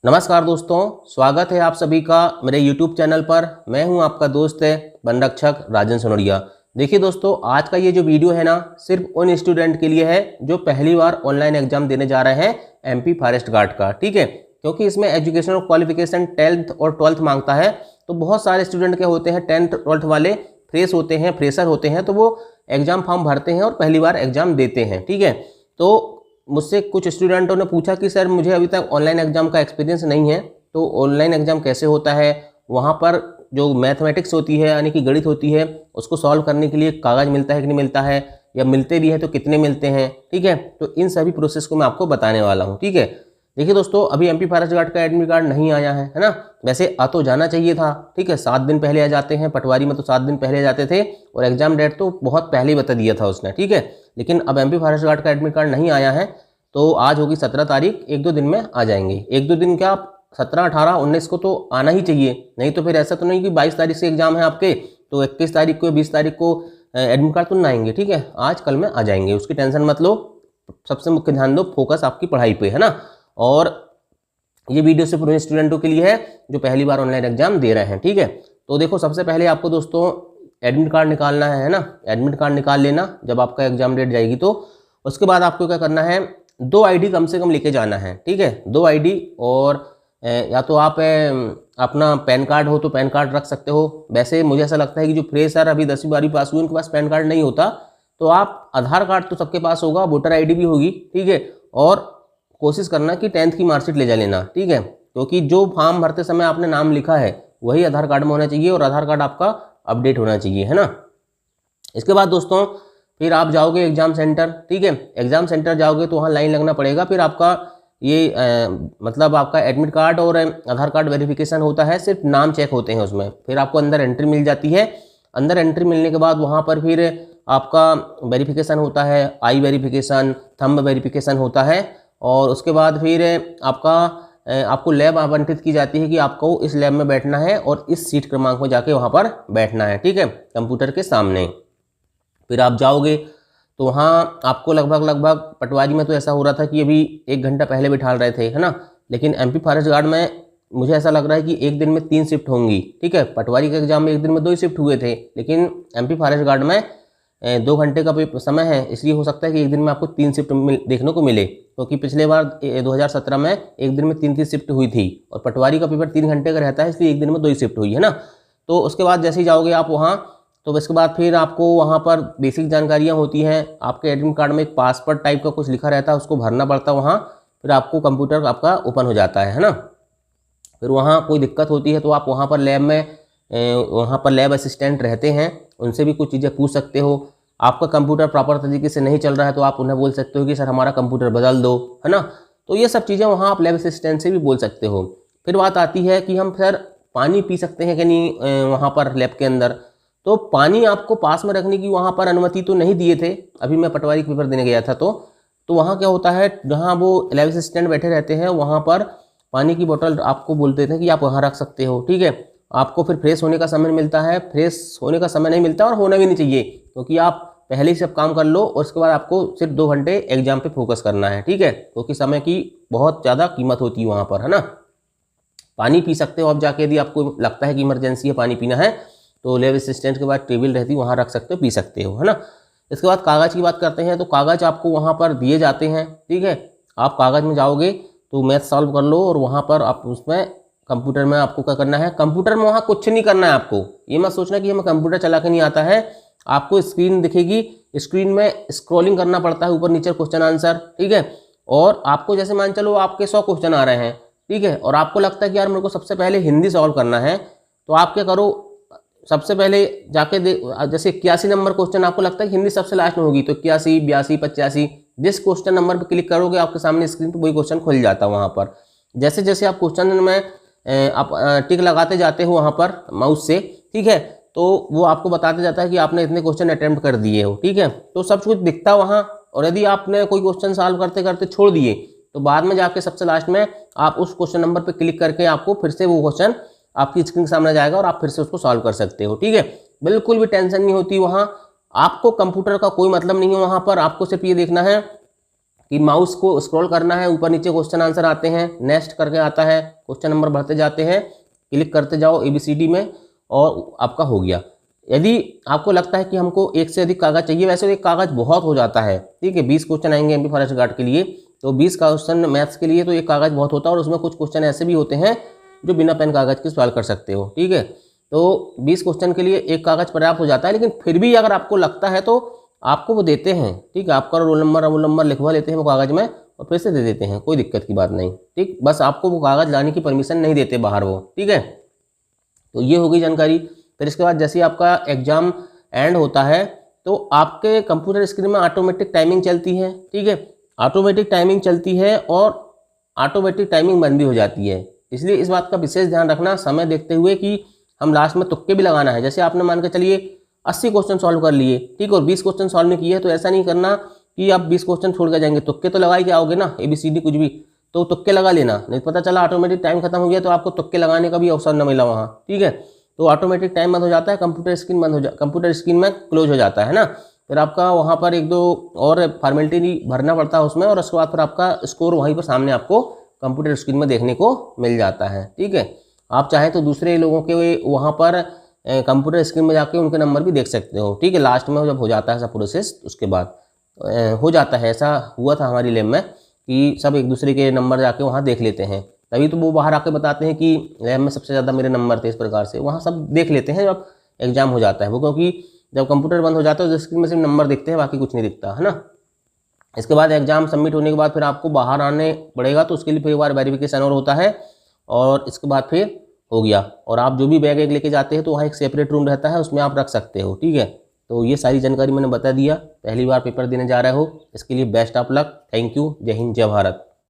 नमस्कार दोस्तों, स्वागत है आप सभी का मेरे YouTube चैनल पर। मैं हूं आपका दोस्त वन रक्षक राजन सोनरिया। देखिए दोस्तों, आज का ये जो वीडियो है ना, सिर्फ उन स्टूडेंट के लिए है जो पहली बार ऑनलाइन एग्जाम देने जा रहे हैं MP फॉरेस्ट गार्ड का। ठीक है, क्योंकि इसमें एजुकेशनल क्वालिफिकेशन 10th और 12th मांगता है। तो बहुत सारे स्टूडेंट के होते हैं 10th 12th वाले फ्रेशर होते हैं, तो वो एग्जाम फॉर्म भरते हैं और पहली बार एग्जाम देते हैं। ठीक है, तो मुझसे कुछ स्टूडेंटों ने पूछा कि सर मुझे अभी तक ऑनलाइन एग्जाम का एक्सपीरियंस नहीं है, तो ऑनलाइन एग्जाम कैसे होता है, वहाँ पर जो मैथमेटिक्स होती है यानी कि गणित होती है, उसको सॉल्व करने के लिए कागज़ मिलता है कि नहीं मिलता है, या मिलते भी है तो कितने मिलते हैं। ठीक है, तो इन सभी प्रोसेस को मैं आपको बताने वाला हूँ। ठीक है, देखिए दोस्तों, अभी MP फॉरेस्ट गार्ड का एडमिट कार्ड नहीं आया है ना। वैसे आ तो जाना चाहिए था। ठीक है, 7 दिन पहले आ जाते हैं, पटवारी में तो 7 दिन पहले आ जाते थे, और एग्जाम डेट तो बहुत पहले ही बता दिया था उसने। ठीक है, लेकिन अब MP फॉरेस्ट गार्ड का एडमिट कार्ड नहीं आया है, तो आज होगी 17 तारीख, 1-2 दिन में आ जाएंगे। 1-2 दिन क्या, 17, 18, 19 को तो आना ही चाहिए। नहीं तो फिर ऐसा तो नहीं कि 22 तारीख से एग्जाम है आपके, तो 21 तारीख को 20 तारीख को एडमिट कार्ड तो ना आएंगे। ठीक है, आज कल में आ जाएंगे, उसकी टेंशन मत लो। सबसे मुख्य ध्यान दो, फोकस आपकी पढ़ाई पे है ना। और ये वीडियो सिर्फ उन स्टूडेंटों के लिए है जो पहली बार ऑनलाइन एग्जाम दे रहे हैं। ठीक है, तो देखो, सबसे पहले आपको दोस्तों एडमिट कार्ड निकालना है ना। एडमिट कार्ड निकाल लेना जब आपका एग्जाम डेट जाएगी। तो उसके बाद आपको क्या करना है, 2 ID कम से कम लेके जाना है। ठीक है, 2 ID, और या तो आप अपना पैन कार्ड हो तो पैन कार्ड रख सकते हो। वैसे मुझे ऐसा लगता है कि जो फ्रेशर अभी 10वीं 12वीं पास हुए उनके पास पैन कार्ड नहीं होता, तो आप आधार कार्ड तो सबके पास होगा, वोटर ID भी होगी। ठीक है, और कोशिश करना कि 10th की मार्कशीट ले जा लेना। ठीक है, क्योंकि जो फॉर्म भरते समय आपने नाम लिखा है वही आधार कार्ड में होना चाहिए, और आधार कार्ड आपका अपडेट होना चाहिए, है ना। इसके बाद दोस्तों फिर आप जाओगे एग्जाम सेंटर। ठीक है, एग्जाम सेंटर जाओगे तो वहाँ लाइन लगना पड़ेगा। फिर आपका ये मतलब आपका एडमिट कार्ड और आधार कार्ड वेरिफिकेशन होता है, सिर्फ नाम चेक होते हैं उसमें। फिर आपको अंदर एंट्री मिल जाती है। अंदर एंट्री मिलने के बाद वहाँ पर फिर आपका वेरिफिकेशन होता है, आई वेरिफिकेशन, थंब वेरिफिकेशन होता है। और उसके बाद फिर आपको लैब आवंटित की जाती है कि आपको इस लैब में बैठना है और इस सीट क्रमांक में जाके वहाँ पर बैठना है। ठीक है, कंप्यूटर के सामने। फिर आप जाओगे तो वहाँ आपको लगभग पटवारी में तो ऐसा हो रहा था कि अभी 1 घंटा पहले बिठा रहे थे, है ना। लेकिन MP फॉरेस्ट गार्ड में मुझे ऐसा लग रहा है कि एक दिन में 3 शिफ्ट होंगी। ठीक है, पटवारी के एग्जाम में एक दिन में 2 ही शिफ्ट हुए थे, लेकिन MP फॉरेस्ट गार्ड में 2 घंटे का समय है, इसलिए हो सकता है कि एक दिन में आपको 3 शिफ्ट देखने को मिले। क्योंकि पिछले बार 2017 में एक दिन में 3 शिफ्ट हुई थी, और पटवारी का पेपर 3 घंटे का रहता है, इसलिए एक दिन में 2 ही शिफ्ट हुई, है ना। तो उसके बाद जैसे ही जाओगे आप वहाँ, तो इसके बाद फिर आपको वहाँ पर बेसिक जानकारियाँ होती हैं। आपके एडमिट कार्ड में एक पासवर्ड टाइप का कुछ लिखा रहता है, उसको भरना पड़ता है वहाँ। फिर आपको कंप्यूटर आपका ओपन हो जाता है ना। फिर वहाँ कोई दिक्कत होती है तो आप वहाँ पर लैब में वहाँ पर लैब असिस्टेंट रहते हैं, उनसे भी कुछ चीज़ें पूछ सकते हो। आपका कंप्यूटर प्रॉपर तरीके से नहीं चल रहा है तो आप उन्हें बोल सकते हो कि सर हमारा कंप्यूटर बदल दो, है ना। तो ये सब चीज़ें वहाँ आप लैब असिस्टेंट से भी बोल सकते हो। फिर बात आती है कि हम सर पानी पी सकते हैं कि नहीं वहाँ पर लैब के अंदर। तो पानी आपको पास में रखने की वहाँ पर अनुमति तो नहीं दिए थे। अभी मैं पटवारी का पेपर देने गया था, तो वहाँ क्या होता है, जहाँ वो लैब असिस्टेंट बैठे रहते हैं वहाँ पर पानी की बोतल आपको बोलते थे कि आप वहाँ रख सकते हो। ठीक है, आपको फिर फ्रेश होने का समय मिलता है। फ्रेश होने का समय नहीं मिलता, और होना भी नहीं चाहिए, क्योंकि आप पहले ही सब काम कर लो और उसके बाद आपको सिर्फ 2 घंटे एग्जाम पे फोकस करना है। ठीक है, क्योंकि समय की बहुत ज़्यादा कीमत होती है वहाँ पर, है ना। पानी पी सकते हो आप जाके, यदि आपको लगता है कि इमरजेंसी है पानी पीना है, तो लैब असिस्टेंट के बाद टेबल रहती है, वहाँ रख सकते हो, पी सकते हो, है ना। इसके बाद कागज़ की बात करते हैं, तो कागज़ आपको वहाँ पर दिए जाते हैं। ठीक है, आप कागज़ में जाओगे तो मैथ सॉल्व कर लो, और वहाँ पर आप उसमें कंप्यूटर में आपको क्या करना है, कंप्यूटर में वहाँ कुछ नहीं करना है आपको। ये मत सोचना कि हमें कंप्यूटर चला के नहीं आता है। आपको स्क्रीन दिखेगी, स्क्रीन में स्क्रॉलिंग करना पड़ता है ऊपर नीचे क्वेश्चन आंसर। ठीक है, और आपको जैसे मान चलो आपके 100 क्वेश्चन आ रहे हैं, ठीक है, और आपको लगता है कि यार मेरे को सबसे पहले हिंदी सॉल्व करना है, तो आप क्या करो, सबसे पहले जाके जैसे 81 नंबर क्वेश्चन आपको लगता है कि हिंदी सबसे लास्ट में होगी, तो 81, 82, 85 जिस क्वेश्चन नंबर पर क्लिक करोगे आपके सामने स्क्रीन पर वही क्वेश्चन खुल जाता है वहाँ पर। जैसे जैसे आप क्वेश्चन में आप टिक लगाते जाते हो वहाँ पर माउस से, ठीक है, तो वो आपको बताते जाता है कि आपने इतने क्वेश्चन अटेम्प्ट कर दिए हो। ठीक है, तो सब कुछ दिखता है वहाँ। और यदि आपने कोई क्वेश्चन सॉल्व करते करते छोड़ दिए, तो बाद में जाके सबसे लास्ट में आप उस क्वेश्चन नंबर पर क्लिक करके आपको फिर से वो क्वेश्चन आपकी स्क्रीन के सामने जाएगा और आप फिर से उसको सॉल्व कर सकते हो। ठीक है, बिल्कुल भी टेंशन नहीं होती वहाँ। आपको कंप्यूटर का कोई मतलब नहीं है वहाँ पर। आपको सिर्फ ये देखना है कि माउस को स्क्रॉल करना है, ऊपर नीचे क्वेश्चन आंसर आते हैं, नेक्स्ट करके आता है, क्वेश्चन नंबर भरते जाते हैं, क्लिक करते जाओ ABCD में और आपका हो गया। यदि आपको लगता है कि हमको एक से अधिक कागज चाहिए, वैसे एक कागज बहुत हो जाता है, ठीक है, 20 क्वेश्चन आएंगे MP फॉरेस्ट गार्ड के लिए, तो 20 क्वेश्चन मैथ्स के लिए तो एक कागज बहुत होता है, और उसमें कुछ क्वेश्चन ऐसे भी होते हैं जो बिना पेन कागज के सॉल्व कर सकते हो, ठीक है। तो 20 क्वेश्चन के लिए एक कागज पर्याप्त हो जाता है, लेकिन फिर भी अगर आपको लगता है तो आपको वो देते हैं, ठीक है, आपका रोल नंबर लिखवा लेते हैं वो कागज में और फिर से दे देते हैं, कोई दिक्कत की बात नहीं, ठीक। बस आपको वो कागज लाने की परमिशन नहीं देते बाहर वो, ठीक है। तो ये हो गई जानकारी। फिर इसके बाद जैसे आपका एग्जाम एंड होता है तो आपके कंप्यूटर स्क्रीन में ऑटोमेटिक टाइमिंग चलती है, ठीक है, ऑटोमेटिक टाइमिंग चलती है और ऑटोमेटिक टाइमिंग बंद भी हो जाती है। इसलिए इस बात का विशेष ध्यान रखना समय देखते हुए कि हम लास्ट में तुक्के भी लगाना है। जैसे आपने मान के चलिए 80 क्वेश्चन सॉल्व कर लिए, ठीक, और 20 क्वेश्चन सॉल्व नहीं किए, तो ऐसा नहीं करना कि आप 20 क्वेश्चन छोड़ कर जाएंगे, तुक्के तो लगा ही जाओगे ना, ABCD कुछ भी, तो तुक्के लगा लेना, नहीं पता चला ऑटोमेटिक टाइम खत्म हो गया तो आपको तुक्के लगाने का भी अवसर न मिला वहाँ, ठीक है। तो ऑटोमेटिक टाइम बंद हो जाता है, कंप्यूटर स्क्रीन में क्लोज हो जाता है ना। फिर आपका वहाँ पर 1-2 और फॉर्मेलिटी भरना पड़ता है उसमें, और उसके बाद फिर आपका स्कोर वहीं पर सामने आपको कंप्यूटर स्क्रीन में देखने को मिल जाता है, ठीक है। आप चाहें तो दूसरे लोगों के वहाँ पर कंप्यूटर स्क्रीन में जाके उनके नंबर भी देख सकते हो, ठीक है। लास्ट में जब हो जाता है ऐसा प्रोसेस, उसके बाद हो जाता है, ऐसा हुआ था हमारी लैब में कि सब एक दूसरे के नंबर जाके वहाँ देख लेते हैं, तभी तो वो बाहर आके बताते हैं कि लैब में सबसे ज़्यादा मेरे नंबर थे, इस प्रकार से वहाँ सब देख लेते हैं जब एग्जाम हो जाता है वो, क्योंकि जब कंप्यूटर बंद हो जाता है तो स्क्रीन में सिर्फ नंबर दिखते हैं, बाकी कुछ नहीं दिखता है ना। इसके बाद एग्जाम सबमिट होने के बाद फिर आपको बाहर आने पड़ेगा, तो उसके लिए फिर एक बार वेरिफिकेशन और होता है, और इसके बाद फिर हो गया। और आप जो भी बैग एक लेके जाते हैं तो वहाँ एक सेपरेट रूम रहता है, उसमें आप रख सकते हो, ठीक है। तो ये सारी जानकारी मैंने बता दिया। पहली बार पेपर देने जा रहे हो, इसके लिए best of luck. Thank you. जय हिंद, जय भारत।